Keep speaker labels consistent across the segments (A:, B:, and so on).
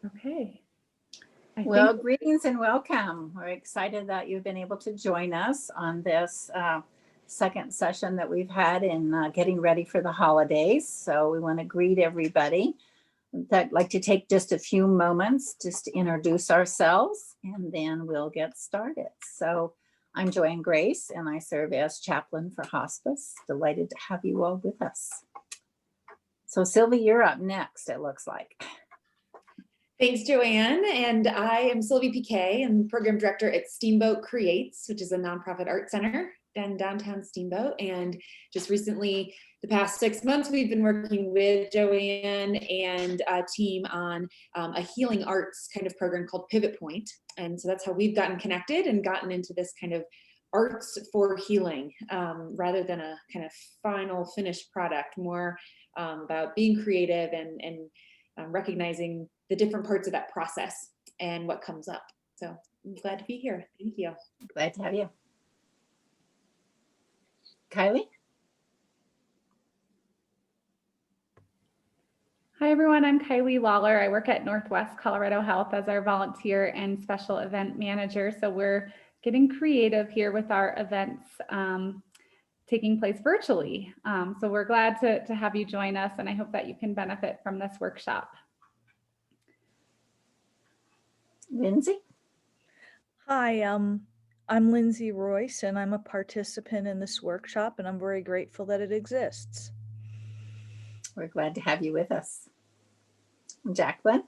A: Okay.
B: Well, greetings and welcome. We're excited that you've been able to join us on this second session that we've had in getting ready for the holidays. So we want to greet everybody. I'd like to take just a few moments just to introduce ourselves, and then we'll get started. So I'm Joanne Grace, and I serve as chaplain for hospice. Delighted to have you all with us. So Sylvie, you're up next, it looks like.
C: Thanks, Joanne. And I am Sylvie Piquet. I'm program director at Steamboat Creates, which is a nonprofit art center in downtown Steamboat. And just recently, the past 6 months, we've been working with Joanne and a team on a healing arts kind of program called Pivot Point. And so that's how we've gotten connected and gotten into this kind of arts for healing, rather than a kind of final finished product, more about being creative and recognizing the different parts of that process and what comes up. So I'm glad to be here. Thank you.
B: Glad to have you. Kylie?
A: Hi, everyone. I'm Kylie Lawler. I work at Northwest Colorado Health as our volunteer and special event manager. So we're getting creative here with our events taking place virtually. So we're glad to have you join us, and I hope that you can benefit from this workshop.
B: Lindsay?
D: Hi, I'm Lindsay Royce, and I'm a participant in this workshop, and I'm very grateful that it exists.
B: We're glad to have you with us. Jacqueline?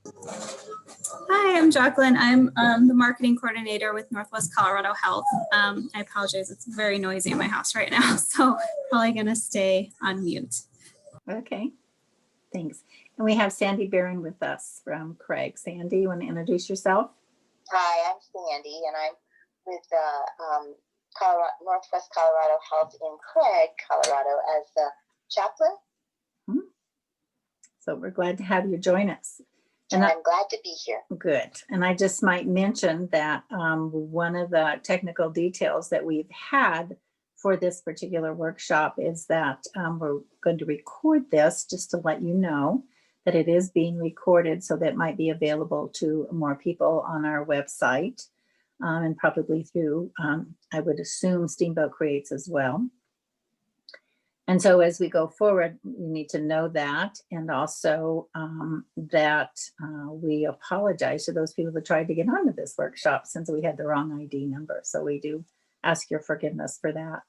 E: Hi, I'm Jacqueline. I'm the marketing coordinator with Northwest Colorado Health. I apologize, it's very noisy in my house right now, so probably gonna stay on mute.
B: Okay, thanks. And we have Sandy Barron with us from Craig. Sandy, you want to introduce yourself?
F: Hi, I'm Sandy, and I'm with Northwest Colorado Health in Craig, Colorado, as the chaplain.
B: So we're glad to have you join us.
F: And I'm glad to be here.
B: Good. And I just might mention that one of the technical details that we've had for this particular workshop is that we're going to record this just to let you know that it is being recorded, so that might be available to more people on our website and probably through, I would assume, Steamboat Creates as well. And so as we go forward, you need to know that, and also that we apologize to those people that tried to get onto this workshop since we had the wrong ID number. So we do ask your forgiveness for that.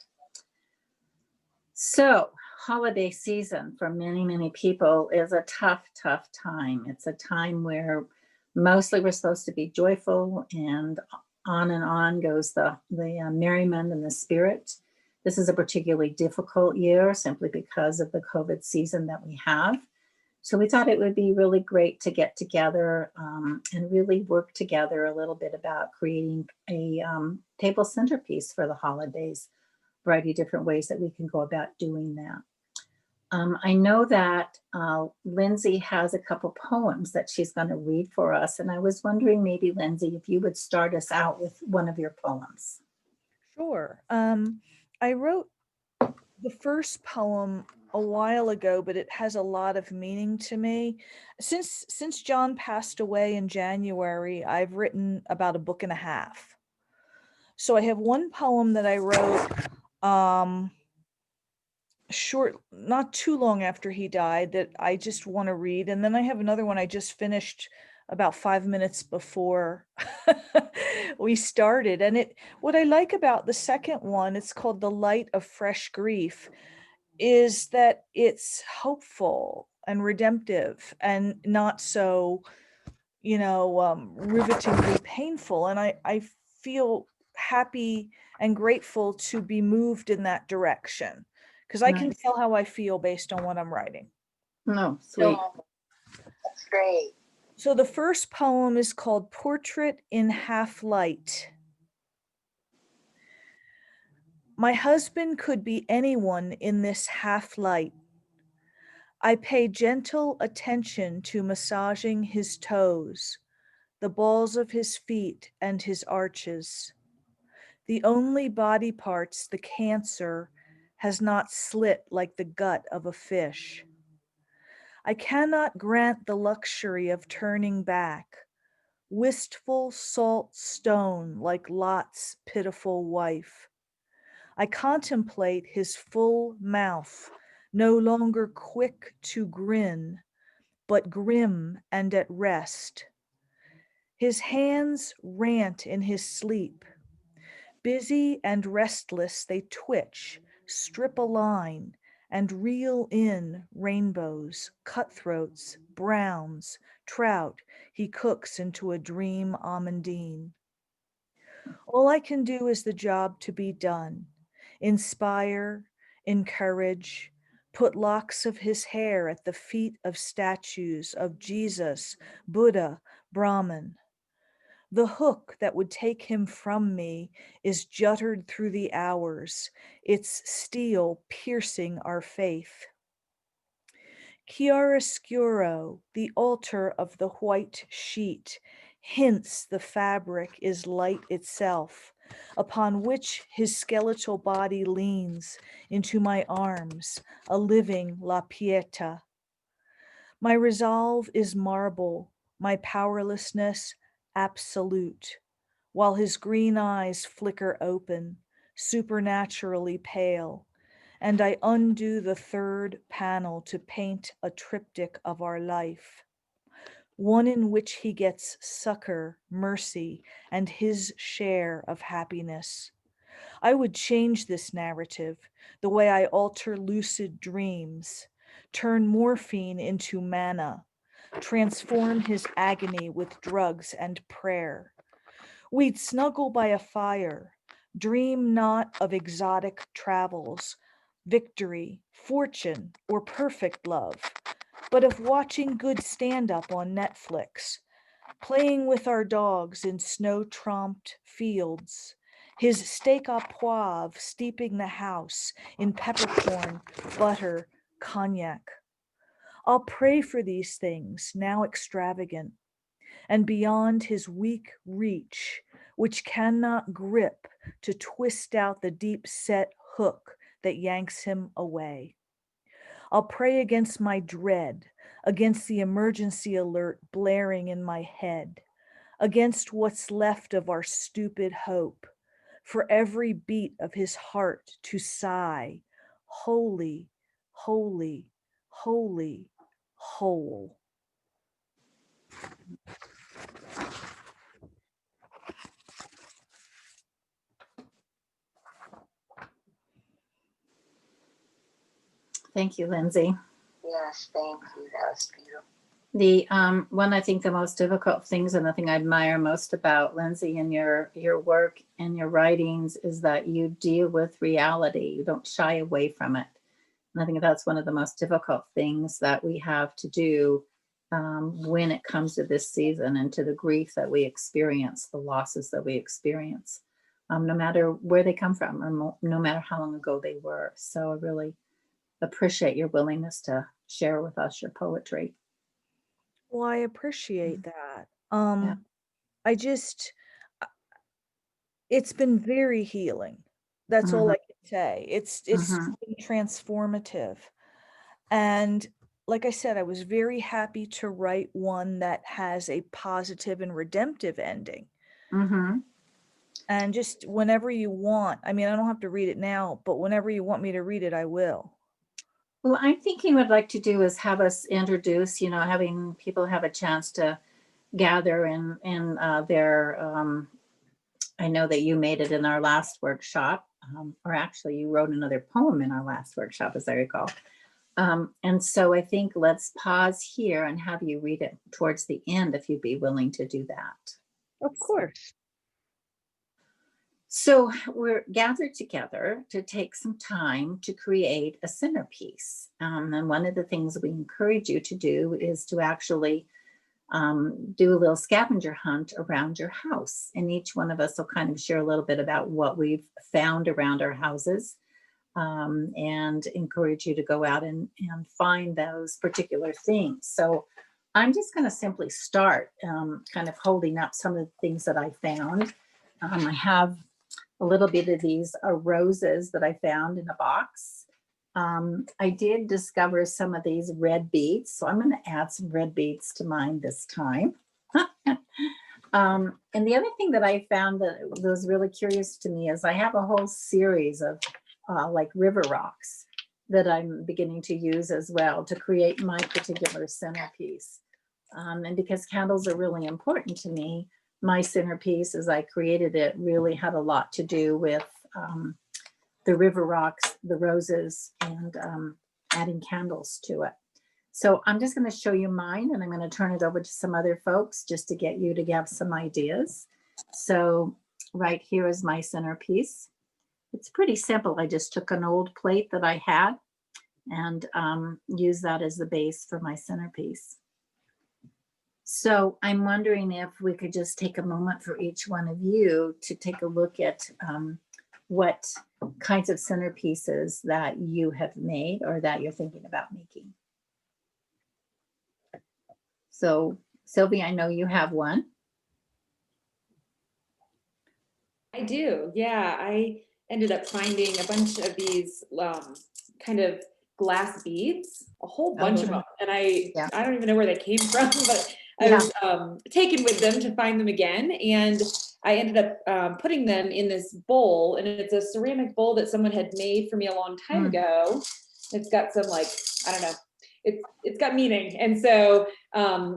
B: So holiday season for many, many people is a tough, tough time. It's a time where mostly we're supposed to be joyful, and on goes the merriment and the spirit. This is a particularly difficult year simply because of the COVID season that we have. So we thought it would be really great to get together and really work together a little bit about creating a table centerpiece for the holidays. Variety of different ways that we can go about doing that. I know that Lindsay has a couple poems that she's going to read for us, and I was wondering maybe, Lindsay, if you would start us out with one of your poems.
D: Sure. I wrote the first poem a while ago, but it has a lot of meaning to me. Since John passed away in January, I've written about a book and a half. So I have one poem that I wrote not too long after he died, that I just want to read. And then I have another one I just finished about 5 minutes before we started. And what I like about the second one, it's called The Light of Fresh Grief, is that it's hopeful and redemptive and not so, rivetingly painful. And I feel happy and grateful to be moved in that direction, because I can tell how I feel based on what I'm writing.
B: Oh, sweet.
F: That's great.
D: So the first poem is called Portrait in Half Light. My husband could be anyone in this half light. I pay gentle attention to massaging his toes, the balls of his feet and his arches. The only body parts the cancer has not slit like the gut of a fish. I cannot grant the luxury of turning back, wistful salt stone like Lot's pitiful wife. I contemplate his full mouth, no longer quick to grin, but grim and at rest. His hands rant in his sleep. Busy and restless they twitch, strip a line, and reel in rainbows, cutthroats, browns, trout he cooks into a dream amandine. All I can do is the job to be done. Inspire, encourage, put locks of his hair at the feet of statues of Jesus, Buddha, Brahman. The hook that would take him from me is juttered through the hours, its steel piercing our faith. Chiaroscuro, the altar of the white sheet, hints the fabric is light itself, upon which his skeletal body leans into my arms, a living La Pieta. My resolve is marble, my powerlessness absolute, while his green eyes flicker open, supernaturally pale, and I undo the third panel to paint a triptych of our life, one in which he gets succor, mercy, and his share of happiness. I would change this narrative, the way I alter lucid dreams, turn morphine into manna, transform his agony with drugs and prayer. We'd snuggle by a fire, dream not of exotic travels, victory, fortune, or perfect love, but of watching good stand-up on Netflix, playing with our dogs in snow-tromped fields, his steak au poivre steeping the house in peppercorn, butter, cognac. I'll pray for these things, now extravagant, and beyond his weak reach, which cannot grip to twist out the deep-set hook that yanks him away. I'll pray against my dread, against the emergency alert blaring in my head, against what's left of our stupid hope, for every beat of his heart to sigh, holy, holy, holy, whole.
B: Thank you, Lindsay.
F: Yes, thank you. That was beautiful.
B: The one I think the most difficult things and the thing I admire most about Lindsay and your work and your writings is that you deal with reality. You don't shy away from it. And I think that's one of the most difficult things that we have to do when it comes to this season and to the grief that we experience, the losses that we experience, no matter where they come from or no matter how long ago they were. So I really appreciate your willingness to share with us your poetry.
D: Well, I appreciate that.
B: Yeah.
D: I just, it's been very healing. That's all I can say. It's
B: Mhm.
D: been transformative. And like I said, I was very happy to write one that has a positive and redemptive ending.
B: Mhm.
D: And just whenever you want, I mean, I don't have to read it now, but whenever you want me to read it, I will.
B: Well, I'm thinking what I'd like to do is have us introduce, having people have a chance to gather in their. I know that you made it in our last workshop, or actually, you wrote another poem in our last workshop, as I recall. And so I think let's pause here and have you read it towards the end, if you'd be willing to do that.
D: Of course.
B: So we're gathered together to take some time to create a centerpiece. And one of the things we encourage you to do is to actually do a little scavenger hunt around your house. And each one of us will kind of share a little bit about what we've found around our houses, and encourage you to go out and find those particular things. So I'm just going to simply start kind of holding up some of the things that I found. I have a little bit of these roses that I found in a box. I did discover some of these red beads, so I'm going to add some red beads to mine this time. And the other thing that I found that was really curious to me is I have a whole series of like river rocks that I'm beginning to use as well to create my particular centerpiece. And because candles are really important to me, my centerpiece, as I created it, really had a lot to do with the river rocks, the roses, and adding candles to it. So I'm just going to show you mine, and I'm going to turn it over to some other folks just to get you to have some ideas. So right here is my centerpiece. It's pretty simple. I just took an old plate that I had and used that as the base for my centerpiece. So I'm wondering if we could just take a moment for each one of you to take a look at what kinds of centerpieces that you have made or that you're thinking about making. So Sylvie, I know you have one.
C: I do. Yeah, I ended up finding a bunch of these kind of glass beads, a whole bunch of them. And I don't even know where they came from, but I was taken with them to find them again. And I ended up putting them in this bowl, and it's a ceramic bowl that someone had made for me a long time ago. It's got some like, I don't know, it's got meaning. And so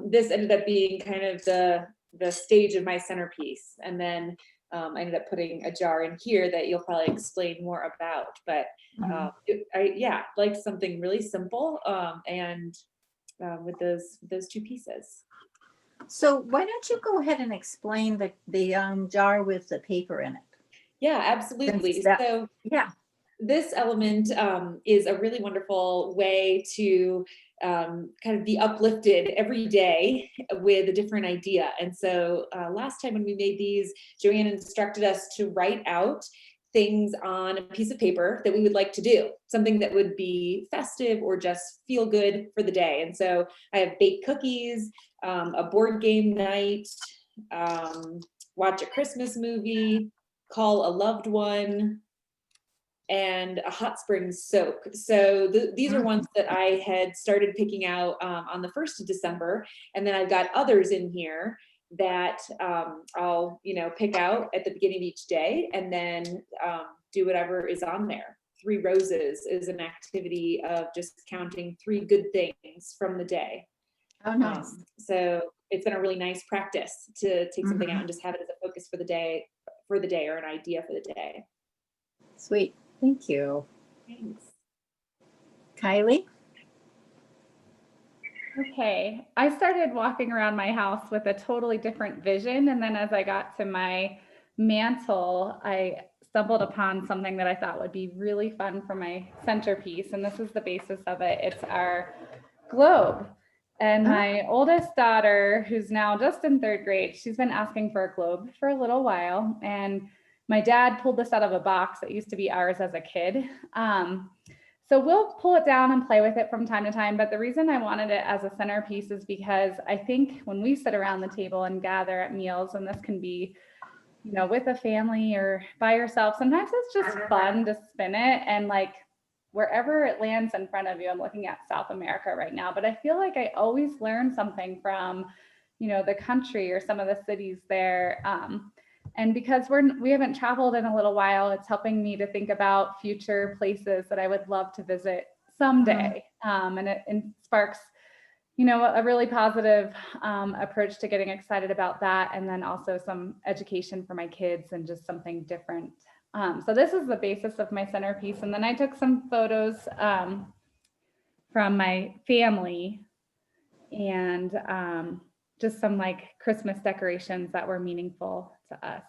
C: this ended up being kind of the stage of my centerpiece. And then I ended up putting a jar in here that you'll probably explain more about. But I liked something really simple and with those two pieces.
B: So why don't you go ahead and explain the jar with the paper in it?
C: Yeah, absolutely. So this element is a really wonderful way to kind of be uplifted every day with a different idea. And so last time when we made these, Joanne instructed us to write out things on a piece of paper that we would like to do, something that would be festive or just feel good for the day. And so I have baked cookies, a board game night, watch a Christmas movie, call a loved one, and a hot spring soak. So these are ones that I had started picking out on the 1st of December. And then I've got others in here that I'll, pick out at the beginning of each day and then do whatever is on there. 3 roses is an activity of just counting 3 good things from the day.
B: Oh, nice.
C: So it's been a really nice practice to take something out and just have it as a focus for the day or an idea for the day.
B: Sweet. Thank you.
C: Thanks.
B: Kylie?
A: Okay, I started walking around my house with a totally different vision. And then as I got to my mantle, I stumbled upon something that I thought would be really fun for my centerpiece. And this is the basis of it. It's our globe. And my oldest daughter, who's now just in 3rd grade, she's been asking for a globe for a little while. And my dad pulled this out of a box that used to be ours as a kid. So we'll pull it down and play with it from time to time. But the reason I wanted it as a centerpiece is because I think when we sit around the table and gather at meals, and this can be, with a family or by yourself, sometimes it's just fun to spin it and like wherever it lands in front of you. I'm looking at South America right now, but I feel like I always learn something from, the country or some of the cities there. And because we haven't traveled in a little while, it's helping me to think about future places that I would love to visit someday. And it sparks, a really positive approach to getting excited about that. And then also some education for my kids and just something different. So this is the basis of my centerpiece. And then I took some photos from my family and just some like Christmas decorations that were meaningful to us.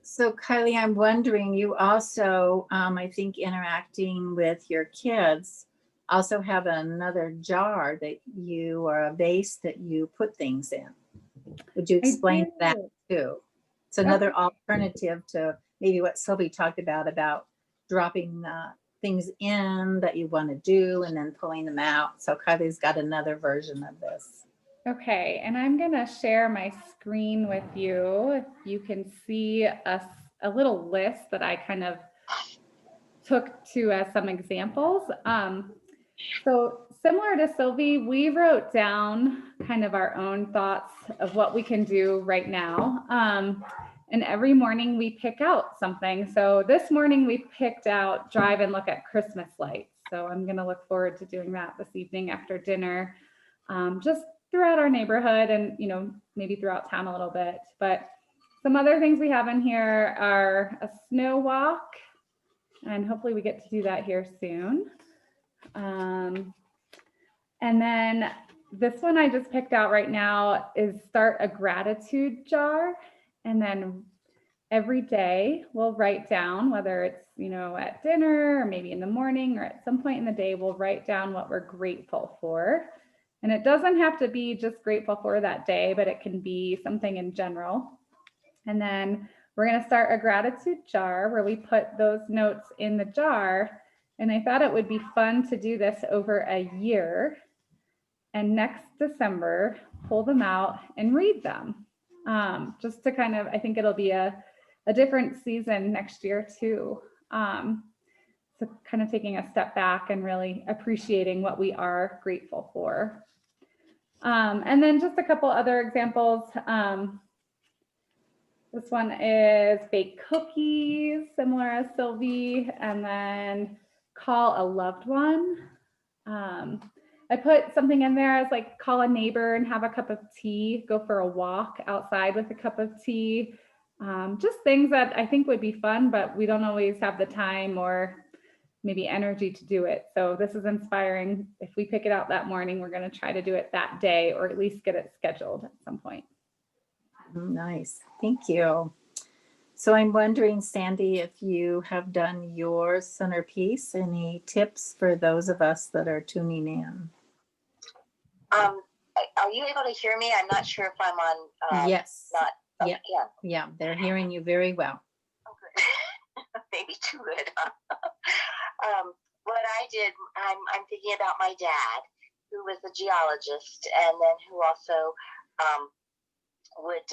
B: So Kylie, I'm wondering, you also, I think interacting with your kids, also have another jar that you, or a vase that you put things in. Would you explain that too? It's another alternative to maybe what Sylvie talked about dropping things in that you want to do and then pulling them out. So Kylie's got another version of this.
A: Okay, and I'm gonna share my screen with you. If you can see a little list that I kind of took to as some examples. So similar to Sylvie, we wrote down kind of our own thoughts of what we can do right now. And every morning we pick out something. So this morning we picked out drive and look at Christmas lights. So I'm gonna look forward to doing that this evening after dinner, just throughout our neighborhood and, you know, maybe throughout town a little bit. But some other things we have in here are a snow walk, and hopefully we get to do that here soon. And then this one I just picked out right now is start a gratitude jar. And then every day we'll write down, whether it's, you know, at dinner or maybe in the morning or at some point in the day, we'll write down what we're grateful for. And it doesn't have to be just grateful for that day, but it can be something in general. And then we're going to start a gratitude jar where we put those notes in the jar. And I thought it would be fun to do this over a year. And next December, pull them out and read them. Just to kind of, I think it'll be a different season next year too. So kind of taking a step back and really appreciating what we are grateful for. And then just a couple other examples. This one is bake cookies, similar as Sylvie, and then call a loved one. I put something in there as like call a neighbor and have a cup of tea, go for a walk outside with a cup of tea. Just things that I think would be fun, but we don't always have the time or maybe energy to do it. So this is inspiring. If we pick it out that morning, we're going to try to do it that day or at least get it scheduled at some point.
B: Nice. Thank you. So I'm wondering, Sandy, if you have done your centerpiece, any tips for those of us that are tuning in?
F: Are you able to hear me? I'm not sure if I'm on.
B: Yes.
F: Not.
B: Yeah. Yeah. They're hearing you very well.
F: Okay. Maybe too good. Huh? What I did, I'm thinking about my dad, who was a geologist, and then who also would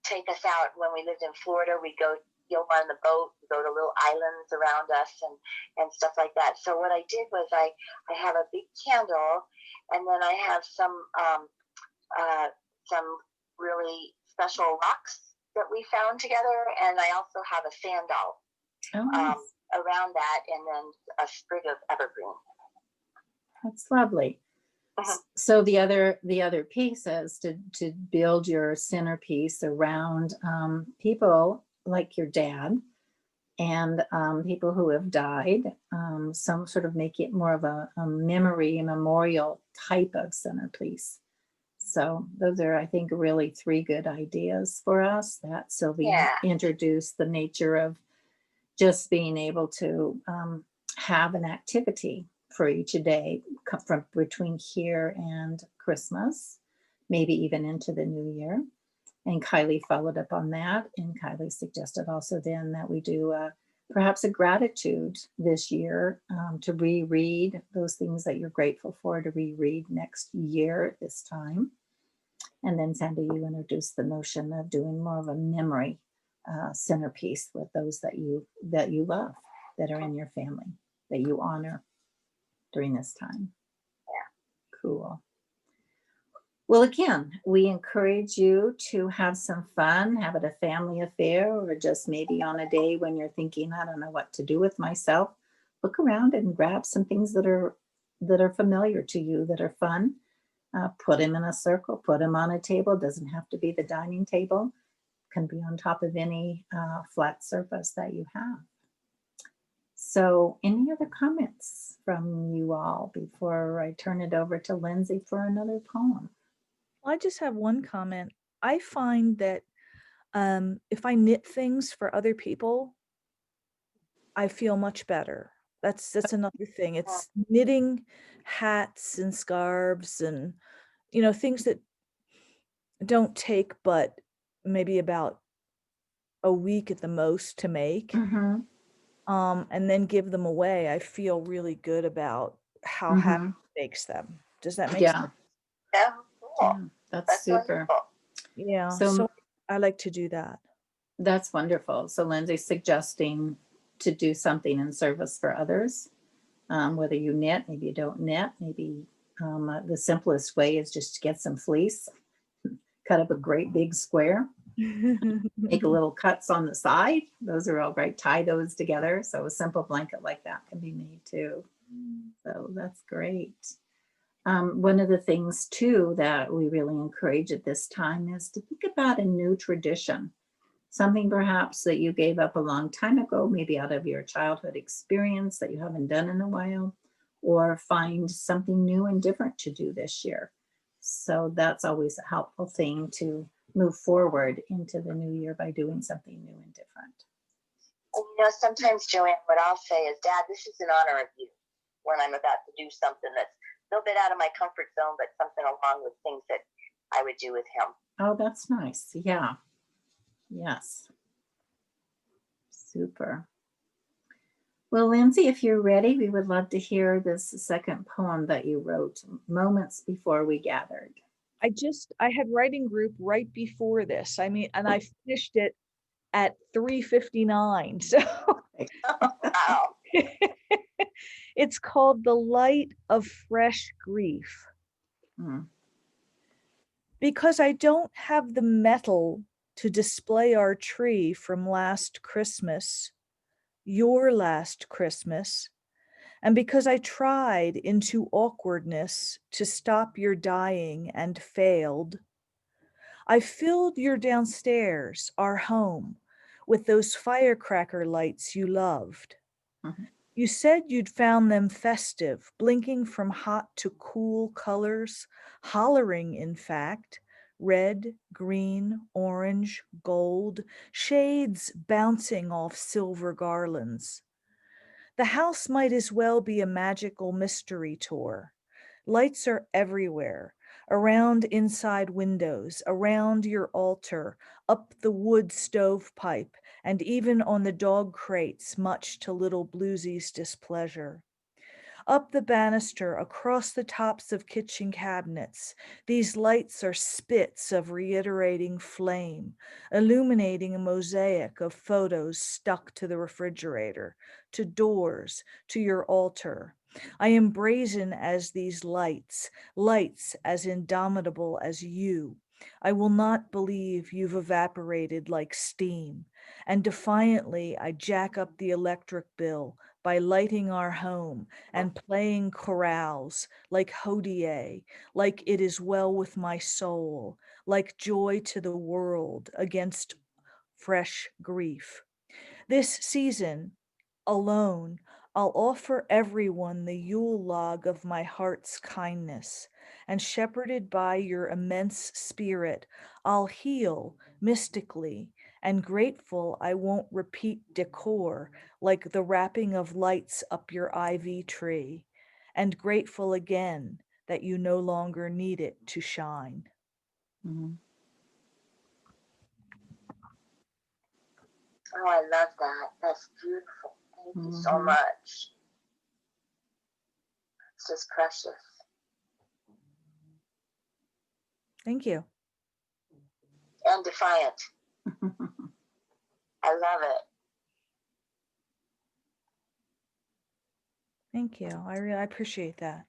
F: take us out when we lived in Florida. We'd go on the boat, go to little islands around us and stuff like that. So what I did was I have a big candle, and then I have some really special rocks that we found together, and I also have a sand doll around that, and then a sprig of evergreen.
B: That's lovely. So the other piece is to build your centerpiece around people like your dad and people who have died. Some sort of make it more of a memory, a memorial type of centerpiece. So those are, I think, really three good ideas for us that Sylvie introduced, the nature of just being able to have an activity for each day from between here and Christmas, maybe even into the new year. And Kylie followed up on that. And Kylie suggested also then that we do perhaps a gratitude this year to reread those things that you're grateful for, to reread next year at this time. And then Sandy, you introduced the notion of doing more of a memory centerpiece with those that you love, that are in your family, that you honor during this time. Yeah. Cool. Well, again, we encourage you to have some fun, have it a family affair, or just maybe on a day when you're thinking, I don't know what to do with myself. Look around and grab some things that are familiar to you, that are fun. Put them in a circle, put them on a table. It doesn't have to be the dining table. It can be on top of any flat surface that you have. So any other comments from you all before I turn it over to Lindsay for another poem?
D: I just have one comment. I find that if I knit things for other people, I feel much better. That's another thing. It's knitting hats and scarves and, things that don't take but maybe about a week at the most to make.
B: Mm-hmm.
D: And then give them away. I feel really good about how happy it makes them. Does that make sense?
F: Yeah.
B: Yeah, that's super.
F: wonderful.
D: Yeah,
B: So
D: so I like to do that.
B: that's wonderful. So Lindsay's suggesting to do something in service for others, whether you knit, maybe you don't knit, maybe the simplest way is just to get some fleece, cut up a great big square, make a little cuts on the side. Those are all great. Tie those together. So a simple blanket like that can be made too. So that's great. One of the things too that we really encourage at this time is to think about a new tradition, something perhaps that you gave up a long time ago, maybe out of your childhood experience that you haven't done in a while, or find something new and different to do this year. So that's always a helpful thing to move forward into the new year by doing something new and different.
F: And sometimes, Joanne, what I'll say is, Dad, this is in honor of you when I'm about to do something that's a little bit out of my comfort zone, but something along with things that I would do with him.
B: Oh, that's nice. Yeah. Yes. Super. Well, Lindsay, if you're ready, we would love to hear this second poem that you wrote moments before we gathered.
D: I had writing group right before this. I mean, and I finished it at 3:59. So
F: Wow.
D: it's called The Light of Fresh Grief.
B: Mm.
D: Because I don't have the metal to display our tree from last Christmas, your last Christmas, and because I tried into awkwardness to stop your dying and failed, I filled your downstairs, our home, with those firecracker lights you loved.
B: Mhm.
D: You said you'd found them festive, blinking from hot to cool colors, hollering, in fact, red, green, orange, gold, shades bouncing off silver garlands. The house might as well be a magical mystery tour. Lights are everywhere, around inside windows, around your altar, up the wood stovepipe, and even on the dog crates, much to little Bluesy's displeasure. Up the banister, across the tops of kitchen cabinets, these lights are spits of reiterating flame, illuminating a mosaic of photos stuck to the refrigerator, to doors, to your altar. I am brazen as these lights, lights as indomitable as you. I will not believe you've evaporated like steam. And defiantly, I jack up the electric bill by lighting our home and playing chorales like Hodie, like it is well with my soul, like joy to the world against fresh grief. This season, alone, I'll offer everyone the Yule log of my heart's kindness, and shepherded by your immense spirit, I'll heal mystically, and grateful I won't repeat decor like the wrapping of lights up your ivy tree, and grateful again that you no longer need it to shine.
B: Mhm.
F: Oh, I love that. That's beautiful. Thank you so
B: Mhm.
F: much. It's just precious.
D: Thank you.
F: And defiant. I love it.
D: Thank you. I appreciate that.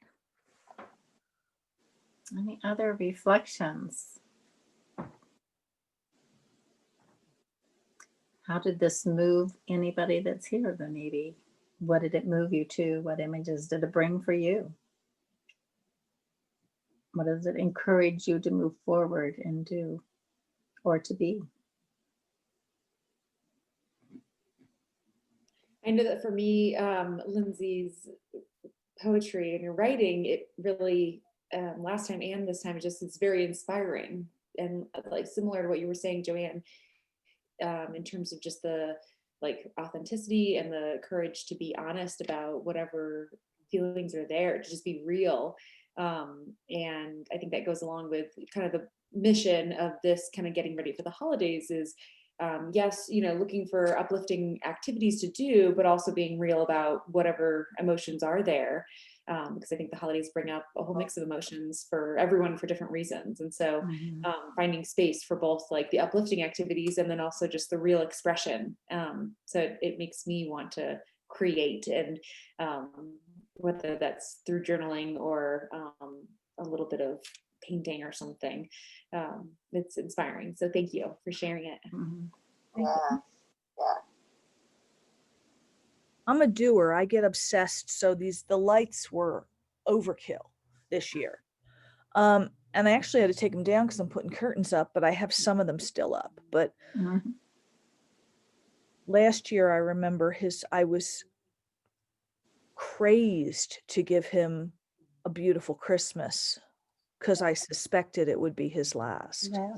B: Any other reflections? How did this move anybody that's here, then maybe? What did it move you to? What images did it bring for you? What does it encourage you to move forward and do or to be?
C: I know that for me, Lindsay's poetry and your writing, it really, last time and this time, just it's very inspiring and like similar to what you were saying, Joanne, in terms of just the like authenticity and the courage to be honest about whatever feelings are there, to just be real. And I think that goes along with kind of the mission of this kind of getting ready for the holidays is yes, looking for uplifting activities to do, but also being real about whatever emotions are there. Because I think the holidays bring up a whole mix of emotions for everyone for different reasons. And so finding space for both like the uplifting activities and then also just the real expression. So it makes me want to create, and whether that's through journaling or a little bit of painting or something. It's inspiring. So thank you for sharing it.
F: Yeah.
D: I'm a doer. I get obsessed. So the lights were overkill this year. And I actually had to take them down because I'm putting curtains up, but I have some of them still up. But last year I remember I was crazed to give him a beautiful Christmas because I suspected it would be his last.
B: Yeah.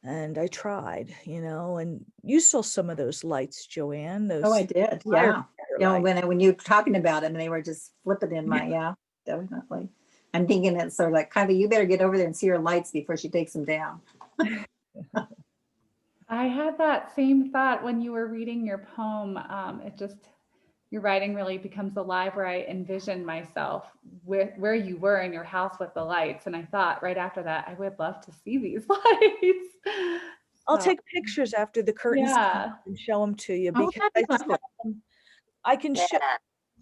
D: And I tried, and you saw some of those lights, Joanne. Those
B: Oh, I did. Yeah. When you were talking about them, they were just flipping in my, definitely. I'm thinking it's sort of like, Kylie, you better get over there and see her lights before she takes them down.
A: I had that same thought when you were reading your poem. Your writing really becomes alive, where I envisioned myself where you were in your house with the lights. And I thought right after that, I would love to see these lights.
D: I'll take pictures after the curtains come and show them to you, because I can show.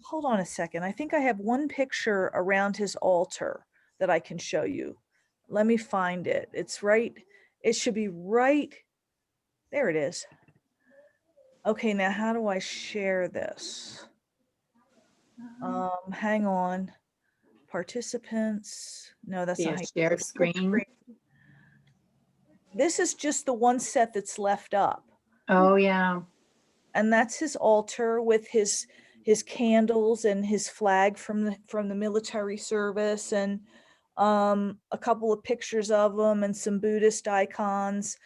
D: Hold on a second. I think I have one picture around his altar that I can show you. Let me find it. It's right. It should be right. There it is. Okay, now how do I share this? Hang on. Participants. No, that's not
B: share screen.
D: This is just the one set that's left up.
B: Oh yeah.
D: And that's his altar with his candles and his flag from the military service, and a couple of pictures of him and some Buddhist icons.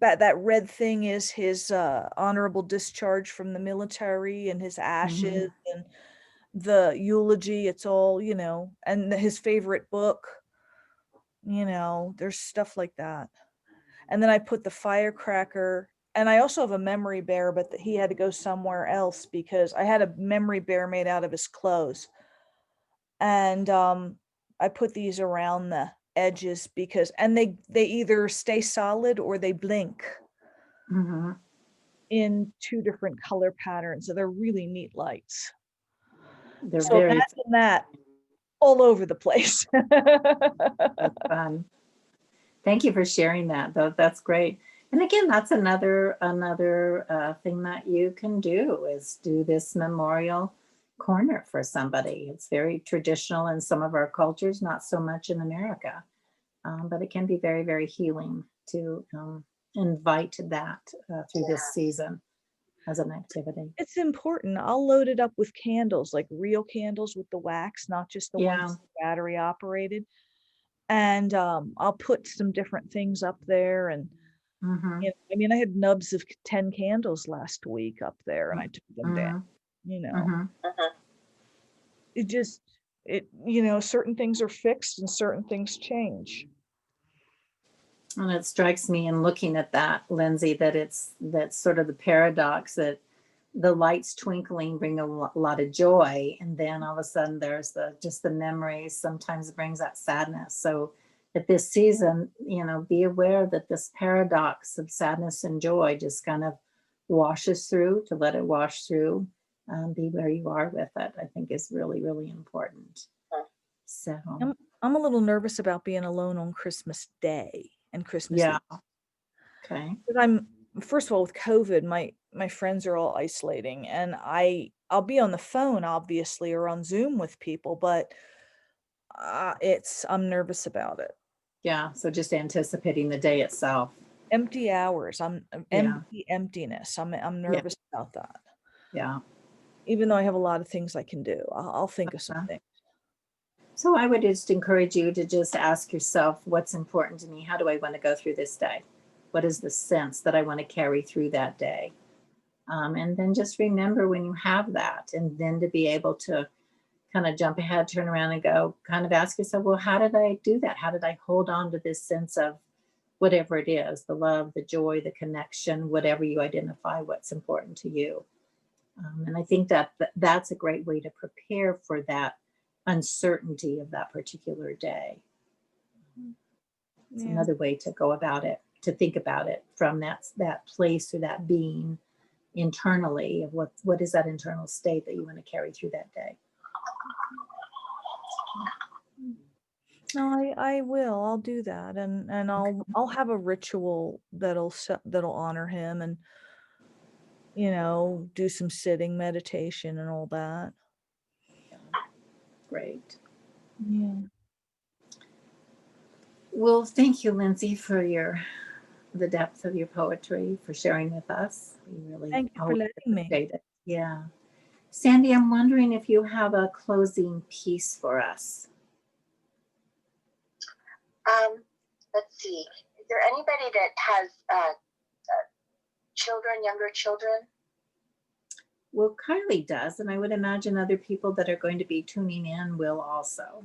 D: That red thing is his honorable discharge from the military, and his ashes and the eulogy. It's all, and his favorite book, there's stuff like that. And then I put the firecracker, and I also have a memory bear, but he had to go somewhere else because I had a memory bear made out of his clothes. And I put these around the edges and they either stay solid or they blink in 2 different color patterns. So they're really neat lights. So imagine that all over the place.
B: That's fun. Thank you for sharing that, though. That's great. And again, that's another thing that you can do, is do this memorial corner for somebody. It's very traditional in some of our cultures, not so much in America, but it can be very, very healing to invite that through this season as an activity.
D: It's important. I'll load it up with candles, like real candles with the wax, not just the ones battery operated. And I'll put some different things up there. And I had nubs of 10 candles last week up there, and I took them down. Certain things are fixed and certain things change.
B: And it strikes me in looking at that, Lindsay, that's sort of the paradox, that the lights twinkling bring a lot of joy, and then all of a sudden there's the memories. Sometimes it brings that sadness. So at this season, be aware that this paradox of sadness and joy just kind of washes through. To let it wash through, be where you are with it, I think is really, really important. So
D: I'm a little nervous about being alone on Christmas Day and Christmas Eve.
B: Okay.
D: But first of all, with COVID, my friends are all isolating, and I'll be on the phone, obviously, or on Zoom with people, but I'm nervous about it.
B: Yeah. So just anticipating the day itself.
D: Empty hours. Emptiness. I'm nervous about that.
B: Yeah.
D: Even though I have a lot of things I can do, I'll think of something.
B: So I would just encourage you to just ask yourself, what's important to me? How do I want to go through this day? What is the sense that I want to carry through that day? And then just remember when you have that, and then to be able to kind of jump ahead, turn around and go, kind of ask yourself, well, how did I do that? How did I hold on to this sense of whatever it is, the love, the joy, the connection, whatever you identify, what's important to you. And I think that that's a great way to prepare for that uncertainty of that particular day. It's another way to go about it, to think about it from that place or that being internally of what is that internal state that you want to carry through that day.
D: No, I will. I'll do that, and I'll have a ritual that'll honor him, and do some sitting meditation and all that.
B: Great.
D: Yeah.
B: Well, thank you, Lindsay, for the depth of your poetry, for sharing with us. We really
D: Thank you for
B: always
D: letting me.
B: appreciate it. Yeah. Sandy, I'm wondering if you have a closing piece for us.
F: Let's see. Is there anybody that has children, younger children?
B: Well, Kylie does, and I would imagine other people that are going to be tuning in will also.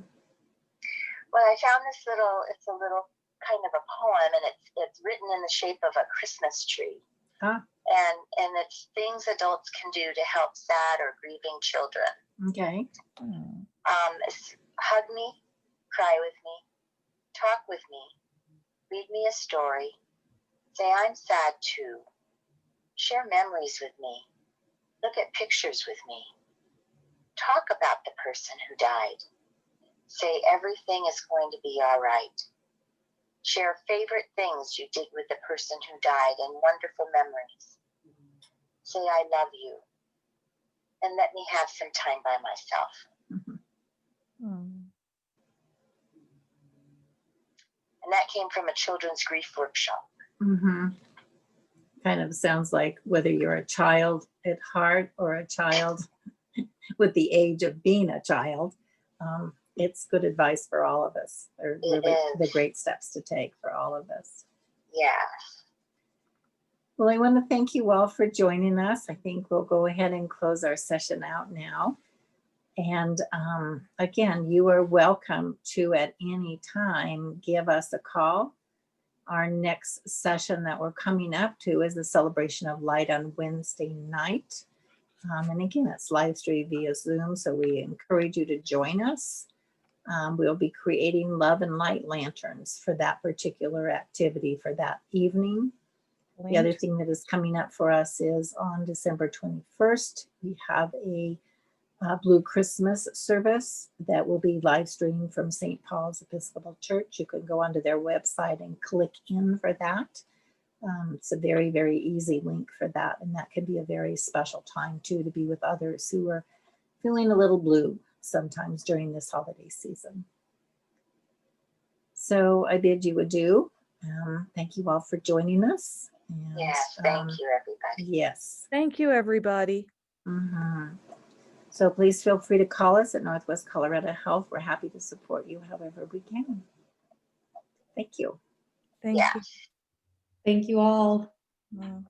F: Well, I found it's a little kind of a poem, and it's written in the shape of a Christmas tree.
B: Huh?
F: And it's things adults can do to help sad or grieving children.
B: Okay.
F: Hug me, cry with me, talk with me, read me a story, say I'm sad too, share memories with me, look at pictures with me, talk about the person who died, say everything is going to be all right, share favorite things you did with the person who died and wonderful memories, say I love you, and let me have some time by myself. And that came from a children's grief workshop.
B: Mm-hmm. Kind of sounds like whether you're a child at heart or a child with the age of being a child, it's good advice for all of us. They're really the great steps to take for all of us.
F: Yeah.
B: Well, I want to thank you all for joining us. I think we'll go ahead and close our session out now. And again, you are welcome to at any time give us a call. Our next session that we're coming up to is the Celebration of Light on Wednesday night. And again, it's live streamed via Zoom, so we encourage you to join us. We'll be creating love and light lanterns for that particular activity for that evening. The other thing that is coming up for us is on December 21st, we have a Blue Christmas service that will be live streamed from St. Paul's Episcopal Church. You can go onto their website and click in for that. It's a very, very easy link for that. And that can be a very special time too, to be with others who are feeling a little blue sometimes during this holiday season. So I bid you adieu. Thank you all for joining us. And,
F: yes, thank you, everybody.
B: Yes.
D: Thank you, everybody.
B: So please feel free to call us at Northwest Colorado Health. We're happy to support you however we can. Thank you.
D: Thank you.
C: Thank you all.
D: Wow.